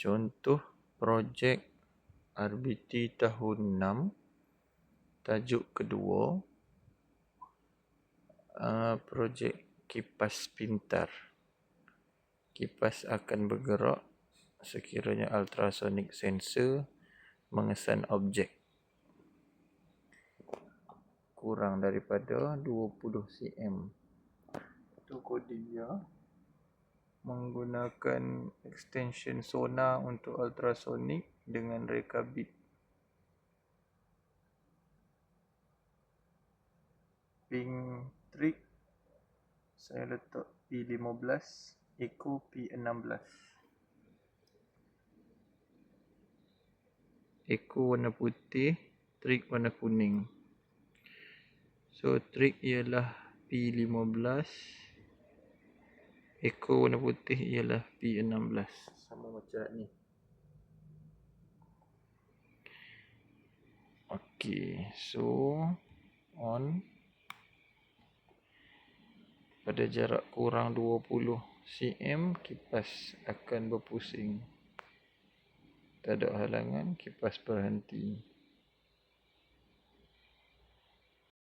Contoh projek RBT tahun 6, tajuk kedua, projek kipas pintar. Kipas akan bergerak sekiranya ultrasonic sensor mengesan objek kurang daripada 20 cm. Itu kode dia. Menggunakan extension sonar untuk ultrasonic dengan reka bit. Ping trik saya letak P15, echo P16. Echo warna putih, trik warna kuning. So trik ialah P15, echo warna putih ialah P16. Sama macam ni. Okey, so on. Pada jarak kurang 20 cm, kipas akan berpusing. Tak ada halangan, kipas berhenti.